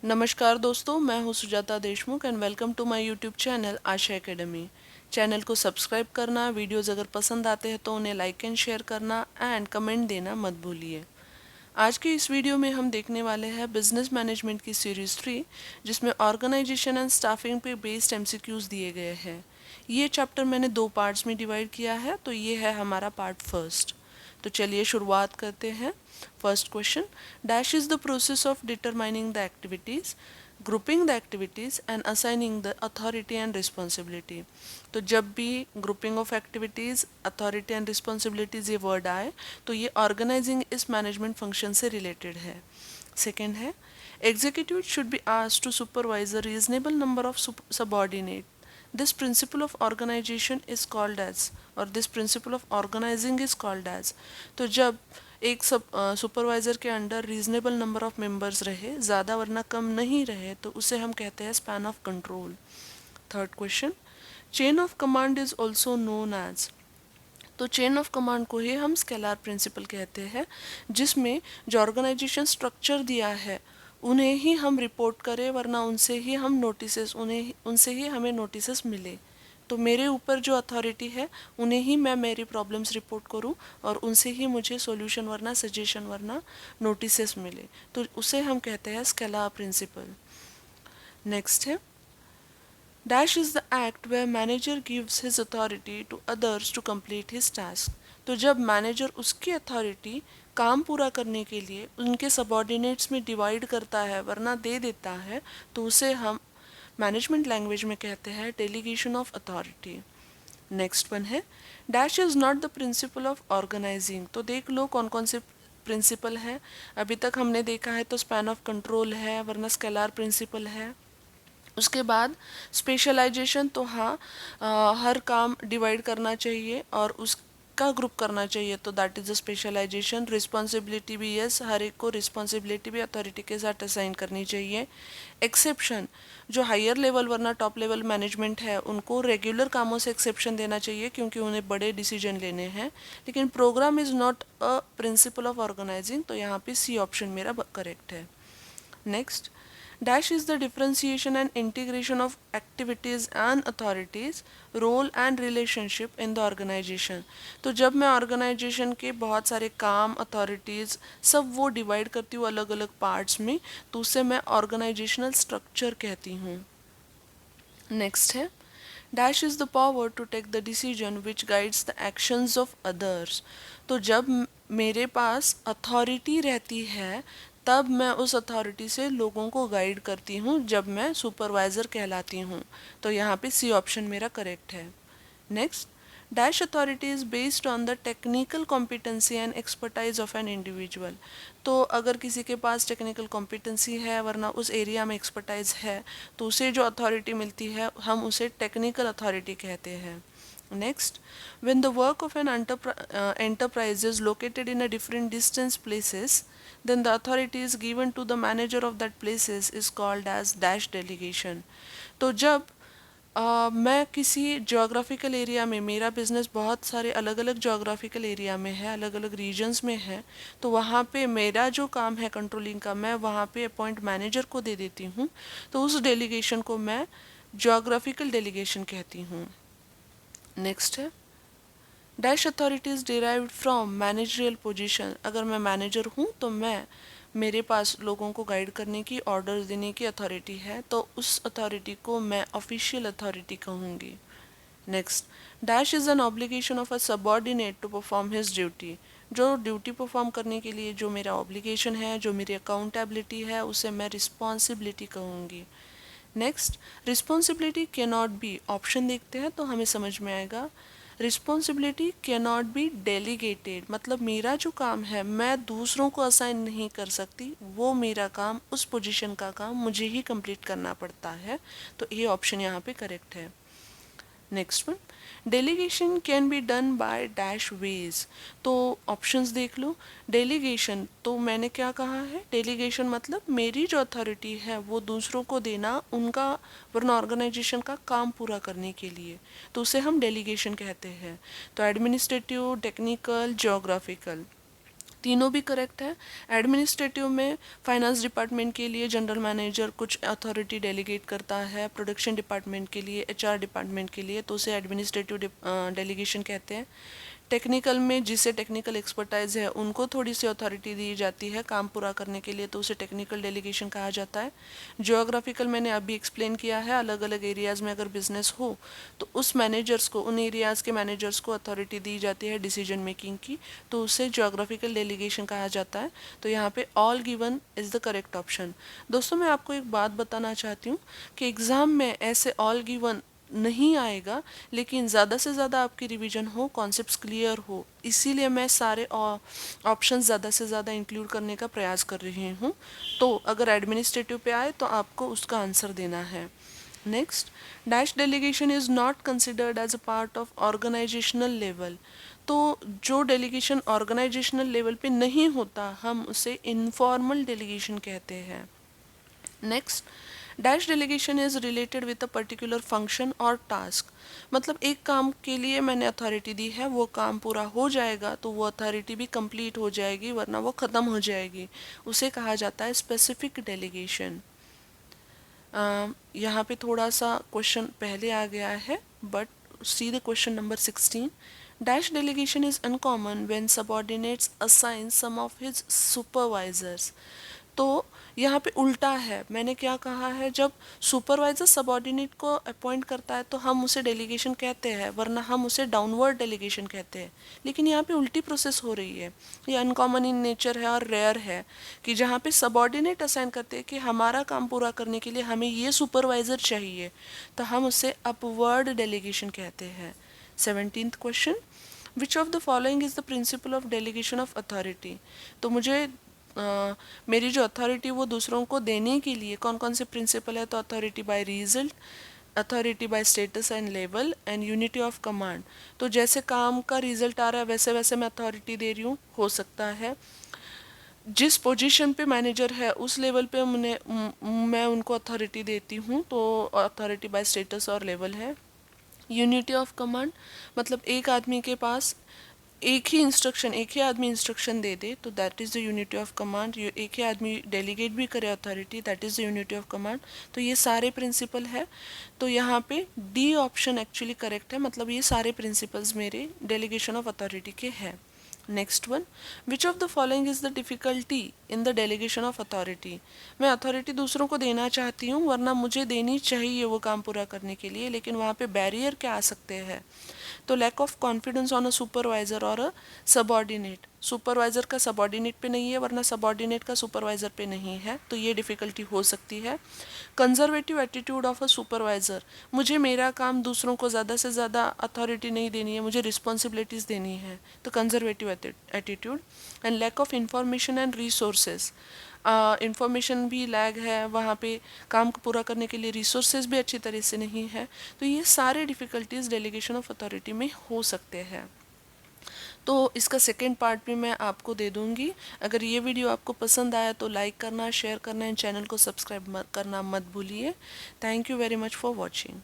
नमस्कार दोस्तों, मैं हूं Sujata Deshmukh and welcome to my YouTube channel Asha academy. Channel को सब्सक्राइब करना, वीडियोस अगर पसंद आते हैं तो उन्हें लाइक एंड शेयर करना एंड कमेंट देना मत भूलिए। आज के इस वीडियो में हम देखने वाले हैं बिजनेस मैनेजमेंट की सीरीज 3, जिसमें ऑर्गेनाइजेशन एंड स्टाफिंग पे बेस्ड एमसीक्यूज दिए गए हैं। ये चैप्टर मैंने 2 पार्ट्स में डिवाइड किया है, तो ये है हमारा पार्ट फर्स्ट। तो चलिए शुरुआत करते हैं। First question, dash is the process of determining the activities, grouping the activities and assigning the authority and responsibility. तो जब भी grouping of activities, authority and responsibilities ये वर्ड आए तो ये ऑर्गेनाइजिंग इस मैनेजमेंट फंक्शन से रिलेटेड है। सेकेंड है, executive should be asked to supervise a reasonable number of subordinate. This principle of organization is called as, और this principle of organizing is called as। तो जब एक सुपरवाइजर के under reasonable number of members रहे, ज़्यादा वरना कम नहीं रहे, तो उसे हम कहते हैं span of control. Third question, chain of command is also known as. तो चेन ऑफ कमांड को ही हम स्केलर प्रिंसिपल कहते हैं, जिसमें जो ऑर्गेनाइजेशन स्ट्रक्चर दिया है उन्हें ही हम रिपोर्ट करें, वरना उनसे ही हम नोटिसेस उनसे ही हमें नोटिसेस मिले। तो मेरे ऊपर जो अथॉरिटी है उन्हें ही मैं मेरी प्रॉब्लम्स रिपोर्ट करूं और उनसे ही मुझे सॉल्यूशन वरना सजेशन वरना नोटिसेस मिले, तो उसे हम कहते हैं स्केलर प्रिंसिपल। नेक्स्ट है, dash is the act where manager gives his authority to others to complete his task. तो जब मैनेजर उसकी अथॉरिटी काम पूरा करने के लिए उनके सबॉर्डिनेट्स में डिवाइड करता है वरना दे देता है, तो उसे हम मैनेजमेंट लैंग्वेज में कहते हैं delegation of authority. Next one है, dash is not the principle of organising. तो देख लो कौन कौन से प्रिंसिपल है। अभी तक हमने देखा है तो स्पैन ऑफ कंट्रोल है, वरना स्केलर प्रिंसिपल है। उसके बाद स्पेशलाइजेशन, तो हाँ, हर काम डिवाइड करना चाहिए और उसका ग्रुप करना चाहिए, तो that is a specialisation. Responsibility भी, यस, हर एक को रिस्पॉन्सिबिलिटी भी अथॉरिटी के साथ असाइन करनी चाहिए। एक्सेप्शन, जो हायर लेवल वरना टॉप लेवल मैनेजमेंट है उनको रेगुलर कामों से एक्सेप्शन देना चाहिए क्योंकि उन्हें बड़े डिसीजन लेने हैं। लेकिन programme is not a principle of organising, तो यहाँ पे सी ऑप्शन मेरा करेक्ट है। Next, dash is the differentiation and integration of activities and authorities, role and relationship in the organization। तो जब मैं ऑर्गेनाइजेशन के बहुत सारे काम, अथॉरिटीज़ सब वो डिवाइड करती हूँ अलग अलग पार्ट्स में, तो उसे मैं ऑर्गेनाइजेशनल स्ट्रक्चर कहती हूँ। नेक्स्ट है, dash is the power to take the decision which guides the actions of others. तो जब मेरे पास अथॉरिटी रहती है तब मैं उस अथॉरिटी से लोगों को गाइड करती हूँ, जब मैं सुपरवाइज़र कहलाती हूँ, तो यहाँ पे सी ऑप्शन मेरा करेक्ट है। Next, dash authority is based on the technical competency and expertise of an individual. तो अगर किसी के पास टेक्निकल कॉम्पिटेंसी है वरना उस एरिया में एक्सपर्टाइज है, तो उसे जो अथॉरिटी मिलती है हम उसे टेक्निकल अथॉरिटी कहते हैं। Next, when the work of an enterprise is located in a different distance places, then the authority is given to the manager of that places is called as dash delegation। तो जब मैं किसी geographical area में, मेरा business बहुत सारे अलग अलग जोग्राफिकल एरिया में है, अलग अलग रीजन्स में है, तो वहाँ पे मेरा जो काम है कंट्रोलिंग का, मैं वहाँ पे अपॉइंट मैनेजर को दे देती हूँ, तो उस डेलीगेशन को मैं जोग्राफिकल डेलीगेशन कहती हूँ। नेक्स्ट है, dash authorities derived from managerial position. अगर मैं मैनेजर हूँ तो मेरे पास लोगों को गाइड करने की, ऑर्डर देने की अथॉरिटी है, तो उस अथॉरिटी को मैं ऑफिशियल अथॉरिटी कहूँगी। Next, dash is an obligation of a subordinate to perform his duty. जो ड्यूटी परफॉर्म करने के लिए जो मेरा ऑब्लिगेशन है, जो मेरी अकाउंटेबिलिटी है, उसे मैं रिस्पॉन्सिबिलिटी कहूँगी। Next, responsibility can not be, option देखते हैं तो हमें समझ में आएगा। Responsibility can not be delegated, मतलब मेरा जो काम है मैं दूसरों को असाइन नहीं कर सकती, वो मेरा काम, उस पोजीशन का काम मुझे ही कंप्लीट करना पड़ता है, तो ये ऑप्शन यहाँ पे करेक्ट है। Next one, delegation can be done by dash ways. तो ऑप्शंस देख लो। डेलीगेशन, तो मैंने क्या कहा है, डेलीगेशन मतलब मेरी जो अथॉरिटी है वो दूसरों को देना, उनका वरना ऑर्गेनाइजेशन का काम पूरा करने के लिए, तो उसे हम डेलीगेशन कहते हैं। तो एडमिनिस्ट्रेटिव, टेक्निकल, जियोग्राफिकल। तीनों भी करेक्ट है। एडमिनिस्ट्रेटिव में फाइनेंस डिपार्टमेंट के लिए जनरल मैनेजर कुछ अथॉरिटी डेलीगेट करता है, प्रोडक्शन डिपार्टमेंट के लिए, एचआर डिपार्टमेंट के लिए, तो उसे एडमिनिस्ट्रेटिव डेलीगेशन कहते हैं। टेक्निकल में जिसे टेक्निकल एक्सपर्टाइज है उनको थोड़ी सी अथॉरिटी दी जाती है काम पूरा करने के लिए, तो उसे टेक्निकल डेलीगेशन कहा जाता है। जियोग्राफिकल मैंने अभी एक्सप्लेन किया है, अलग अलग एरियाज़ में अगर बिजनेस हो तो उस मैनेजर्स को, उन एरियाज़ के मैनेजर्स को अथॉरिटी दी जाती है डिसीजन मेकिंग की, तो उसे जियोग्राफिकल डेलीगेशन कहा जाता है। तो यहाँ पे all given is the correct option. दोस्तों मैं आपको एक बात बताना चाहती हूँ कि एग्ज़ाम में ऐसे ऑल गिवन नहीं आएगा, लेकिन ज़्यादा से ज़्यादा आपकी रिवीजन हो, कॉन्सेप्ट्स क्लियर हो, इसीलिए मैं सारे ऑप्शन ज़्यादा से ज़्यादा इंक्लूड करने का प्रयास कर रही हूँ। तो अगर एडमिनिस्ट्रेटिव पे आए तो आपको उसका आंसर देना है। Next, dash delegation is not considered as a part of organisational level. तो जो डेलीगेशन ऑर्गेनाइजेशनल लेवल पे नहीं होता हम उसे इनफॉर्मल डेलीगेशन कहते हैं। Next, dash delegation is related with a particular function और टास्क। मतलब एक काम के लिए मैंने अथॉरिटी दी है, वो काम पूरा हो जाएगा तो वो अथॉरिटी भी कंप्लीट हो जाएगी, वरना वो ख़त्म हो जाएगी, उसे कहा जाता है स्पेसिफिक डेलीगेशन। यहाँ पे थोड़ा सा क्वेश्चन पहले आ गया है, but see the question number 16। Dash delegation is uncommon when subordinates assign some of his supervisors. तो यहाँ पे उल्टा है, मैंने क्या कहा है, जब सुपरवाइजर सबऑर्डिनेट को अपॉइंट करता है तो हम उसे डेलीगेशन कहते हैं, वरना हम उसे डाउनवर्ड डेलीगेशन कहते हैं। लेकिन यहाँ पे उल्टी प्रोसेस हो रही है, ये अनकॉमन इन नेचर है और रेयर है कि जहाँ पे सबऑर्डिनेट असाइन करते हैं कि हमारा काम पूरा करने के लिए हमें ये सुपरवाइजर चाहिए, तो हम उसे अपवर्ड डेलीगेशन कहते हैं। 17th question, which of the following is the principle of delegation of authority. तो मुझे मेरी जो अथॉरिटी वो दूसरों को देने के लिए कौन कौन से प्रिंसिपल है, तो authority bye result, authority bye status and level and unity of command. तो जैसे काम का रिजल्ट आ रहा है वैसे वैसे मैं अथॉरिटी दे रही हूँ, हो सकता है जिस पोजीशन पे मैनेजर है उस लेवल पे मैं उनको अथॉरिटी देती हूँ, तो अथॉरिटी बाय स्टेटस और लेवल है। यूनिटी ऑफ कमांड मतलब एक आदमी के पास एक ही इंस्ट्रक्शन, एक ही आदमी इंस्ट्रक्शन दे दे, तो that is the unity of command. एक ही आदमी डेलीगेट भी करे authority, that is the unity of command. तो ये सारे प्रिंसिपल है, तो यहाँ पे डी ऑप्शन एक्चुअली करेक्ट है, मतलब ये सारे प्रिंसिपल्स मेरे डेलीगेशन ऑफ अथॉरिटी के हैं। Next one, which of the following is the difficulty in the delegation of authority. मैं अथॉरिटी दूसरों को देना चाहती हूँ, वरना मुझे देनी चाहिए वो काम पूरा करने के लिए, लेकिन वहाँ पे बैरियर क्या आ सकते हैं, तो lack of confidence on a supervisor और अ सबॉर्डिनेट। सुपरवाइजर का सबॉर्डिनेट पे नहीं है, वरना सबॉर्डिनेट का सुपरवाइजर पे नहीं है, तो ये डिफ़िकल्टी हो सकती है। Conservative attitude of a supervisor, मुझे मेरा काम दूसरों को ज़्यादा से ज़्यादा अथॉरिटी नहीं देनी है, मुझे रिस्पॉन्सिबिलिटीज़ देनी है, तो conservative attitude. And lack of information and resources, information भी लैग है, वहाँ पे काम को पूरा करने के लिए रिसोर्सेज भी अच्छी तरह से नहीं है, तो ये सारे डिफ़िकल्टीज डेलीगेशन ऑफ अथॉरिटी में हो सकते हैं। तो इसका सेकेंड पार्ट भी मैं आपको दे दूँगी। अगर ये वीडियो आपको पसंद आया तो लाइक करना, शेयर करना एंड चैनल को सब्सक्राइब करना मत भूलिए। Thank you very much for watching.